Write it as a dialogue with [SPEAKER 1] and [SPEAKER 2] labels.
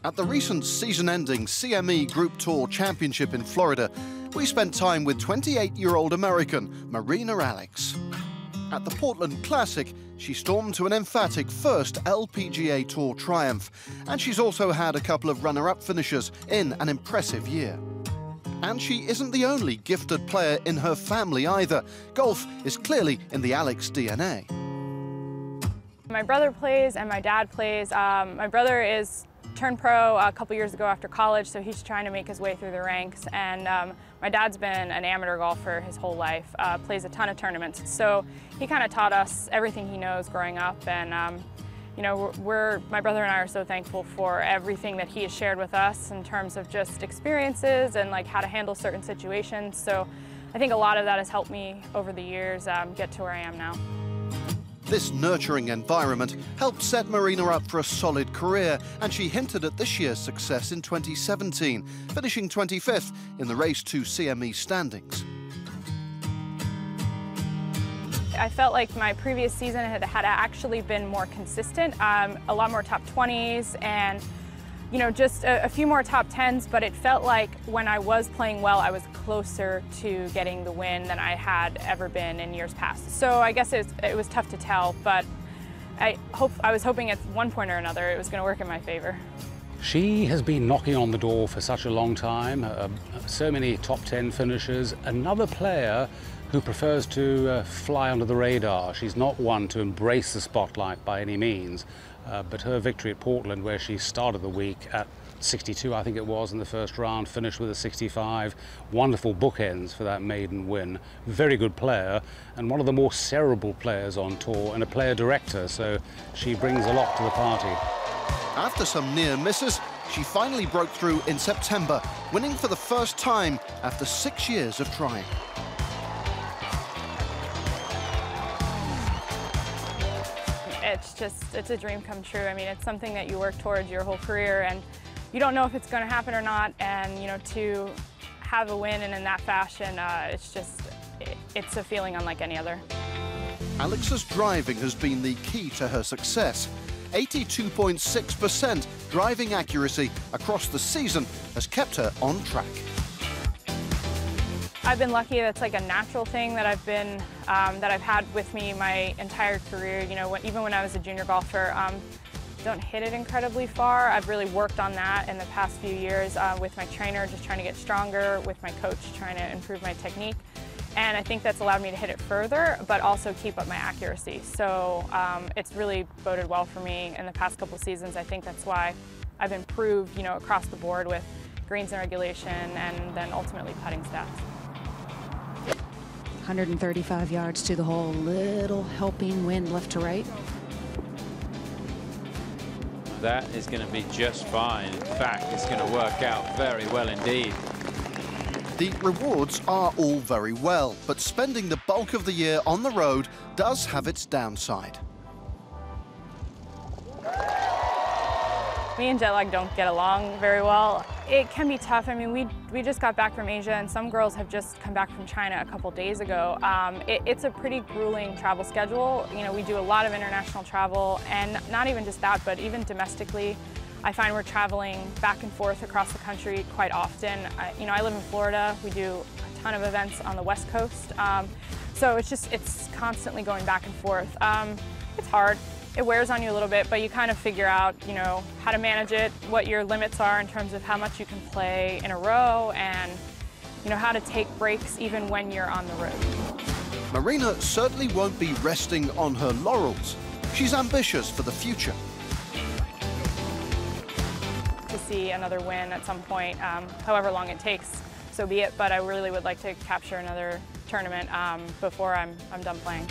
[SPEAKER 1] At the recent season-ending CME Group Tour Championship in Florida, we spent time with 28-year-old American Marina Alex. At the Portland Classic, she stormed to an emphatic first LPGA Tour triumph, and she's also had a couple of runner-up finishes in an impressive year. And she isn't the only gifted player in her family either. Golf is clearly in the Alex DNA.
[SPEAKER 2] My brother plays and my dad plays. My brother turned pro a couple years ago after college, so he's trying to make his way through the ranks. And my dad's been an amateur golfer his whole life, plays a ton of tournaments. So he kind of taught us everything he knows growing up. And you know, my brother and I are so thankful for everything that he has shared with us in terms of just experiences and like how to handle certain situations. So I think a lot of that has helped me over the years get to where I am now.
[SPEAKER 1] This nurturing environment helped set Marina up for a solid career, and she hinted at this year's success in 2017, finishing 25th in the race to CME standings.
[SPEAKER 2] I felt like my previous season had actually been more consistent, a lot more top 20s and, you know, just a few more top 10s, but it felt like when I was playing well, I was closer to getting the win than I had ever been in years past. So I guess it was tough to tell, but I was hoping at one point or another it was going to work in my favor.
[SPEAKER 3] She has been knocking on the door for such a long time, so many top 10 finishes. Another player who prefers to fly under the radar. She's not one to embrace the spotlight by any means, but her victory at Portland, where she started the week at 62, I think it was, in the first round, finished with a 65. Wonderful bookends for that maiden win. Very good player, and one of the more cerebral players on tour, and a player director, so she brings a lot to the party.
[SPEAKER 1] After some near misses, she finally broke through in September, winning for the first time after 6 years of trying.
[SPEAKER 2] It's a dream come true. I mean, it's something that you work towards your whole career, and you don't know if it's going to happen or not. And, you know, to have a win and in that fashion, it's a feeling unlike any other.
[SPEAKER 1] Alex's driving has been the key to her success. 82.6% driving accuracy across the season has kept her on track.
[SPEAKER 2] I've been lucky. That's like a natural thing that I've had with me my entire career. You know, even when I was a junior golfer, don't hit it incredibly far. I've really worked on that in the past few years with my trainer, just trying to get stronger, with my coach, trying to improve my technique. And I think that's allowed me to hit it further, but also keep up my accuracy. So it's really boded well for me in the past couple seasons. I think that's why I've improved, you know, across the board with greens and regulation and then ultimately putting stats.
[SPEAKER 4] 135 yards to the hole, little helping wind left to right.
[SPEAKER 5] That is going to be just fine. In fact, it's going to work out very well indeed.
[SPEAKER 1] The rewards are all very well, but spending the bulk of the year on the road does have its downside.
[SPEAKER 2] Me and jet lag don't get along very well. It can be tough. I mean, we just got back from Asia, and some girls have just come back from China a couple days ago. It's a pretty grueling travel schedule. You know, we do a lot of international travel, and not even just that, but even domestically. I find we're traveling back and forth across the country quite often. You know, I live in Florida. We do a ton of events on the West Coast. So it's constantly going back and forth. It's hard. It wears on you a little bit, but you kind of figure out, you know, how to manage it, what your limits are in terms of how much you can play in a row, and, you know, how to take breaks even when you're on the road.
[SPEAKER 1] Marina certainly won't be resting on her laurels. She's ambitious for the future.
[SPEAKER 2] To see another win at some point, however long it takes, so be it, but I really would like to capture another tournament before I'm done playing.